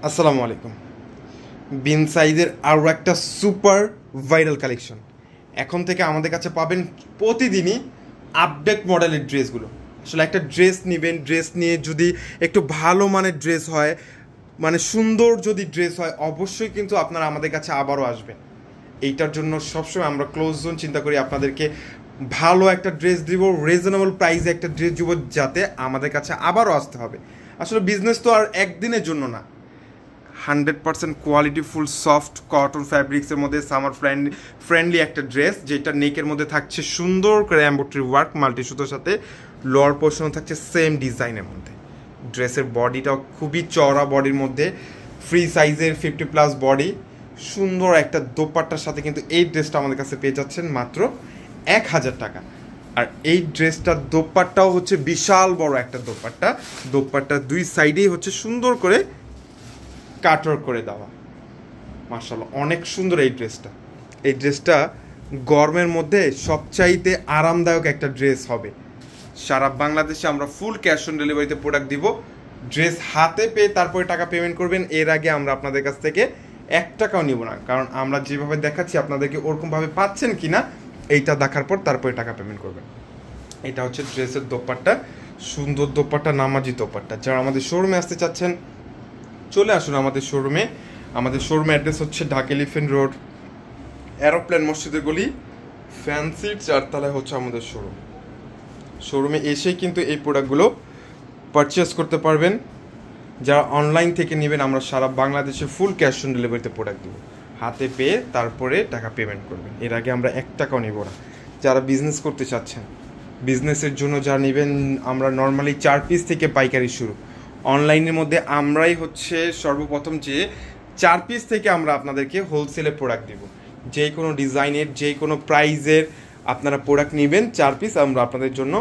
আসসালামু আলাইকুম। বিন সাইজের আরও একটা সুপার ভাইরাল কালেকশন এখন থেকে আমাদের কাছে পাবেন। প্রতিদিনই আপডেট মডেলের ড্রেসগুলো। আসলে একটা ড্রেস নেবেন, ড্রেস নিয়ে যদি একটু ভালো মানের ড্রেস হয়, মানে সুন্দর যদি ড্রেস হয়, অবশ্যই কিন্তু আপনারা আমাদের কাছে আবারও আসবেন। এইটার জন্য সবসময় আমরা ক্লোজ জোন চিন্তা করি আপনাদেরকে ভালো একটা ড্রেস দিব, রিজনেবল প্রাইসে একটা ড্রেস দিব, যাতে আমাদের কাছে আবারও আসতে হবে। আসলে বিজনেস তো আর একদিনের জন্য না। 100% কোয়ালিটি ফুল সফট কটন ফ্যাব্রিক্সের মধ্যে সামার ফ্রেন্ডলি একটা ড্রেস, যেটা নেকের মধ্যে থাকছে সুন্দর করে এমব্রয়ডারি ওয়ার্ক মাল্টি সুতোর সাথে, লোয়ার পোর্শনও থাকছে সেম ডিজাইনের মধ্যে। ড্রেসের বডিটাও খুবই চওড়া, বডির মধ্যে ফ্রি সাইজের 50+ বডি, সুন্দর একটা দোপাট্টার সাথে কিন্তু এই ড্রেসটা আমাদের কাছে পেয়ে যাচ্ছেন মাত্র 1000 টাকা। আর এই ড্রেসটার দোপাট্টাও হচ্ছে বিশাল বড় একটা দোপাট্টা। দোপাট্টার দুই সাইডেই হচ্ছে সুন্দর করে কাটওয়ার্ক করে দেওয়া। মাশাআল্লাহ, অনেক সুন্দর এই ড্রেসটা। এই ড্রেসটা গরমের মধ্যে সবচাইতে আরামদায়ক একটা ড্রেস হবে। সারা বাংলাদেশে আমরা ফুল ক্যাশ অন ডেলিভারিতে প্রোডাক্ট দিব। ড্রেস হাতে পেয়ে তারপরে টাকা পেমেন্ট করবেন। এর আগে আমরা আপনাদের কাছ থেকে 1 টাকাও নিব না, কারণ আমরা যেভাবে দেখাচ্ছি আপনাদেরকে ওরকমভাবে পাচ্ছেন কি না এইটা দেখার পর তারপরে টাকা পেমেন্ট করবেন। এটা হচ্ছে ড্রেসের দোপাট্টা, সুন্দর দোপাট্টা, নামাজি দোপাট্টা। যারা আমাদের শোরুমে আসতে চাচ্ছেন চলে আসুন আমাদের শোরুমে। আমাদের শোরুমের অ্যাড্রেস হচ্ছে ঢাকা এলিফ্যান্ট রোড, এরোপ্লেন মসজিদের গলি, ফ্যান্সি 4 তলায় হচ্ছে আমাদের শোরুম। শোরুমে এসেই কিন্তু এই প্রোডাক্টগুলো পারচেস করতে পারবেন। যারা অনলাইন থেকে নেবেন আমরা সারা বাংলাদেশে ফুল ক্যাশ অন ডেলিভারিতে প্রোডাক্ট দেবো। হাতে পেয়ে তারপরে টাকা পেমেন্ট করবেন। এর আগে আমরা 1 টাকাও নেব না। যারা বিজনেস করতে চাচ্ছেন, বিজনেসের জন্য যা নেবেন, আমরা নর্মালি 4 পিস থেকে পাইকারি শুরু। অনলাইনের মধ্যে আমরাই হচ্ছে সর্বপ্রথম যে 4 পিস থেকে আমরা আপনাদেরকে হোলসেলে প্রোডাক্ট দেব। যে কোনো ডিজাইনের, যে কোনো প্রাইজের আপনারা প্রোডাক্ট নেবেন 4 পিস, আমরা আপনাদের জন্য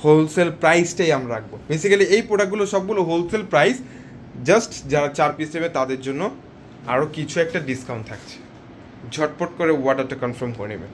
হোলসেল প্রাইসটাই আমরা রাখবো। বেসিক্যালি এই প্রোডাক্টগুলো সবগুলো হোলসেল প্রাইস, জাস্ট যারা 4 পিস নেবে তাদের জন্য আরও কিছু একটা ডিসকাউন্ট থাকছে। ঝটপট করে অর্ডারটা কনফার্ম করে নেবেন।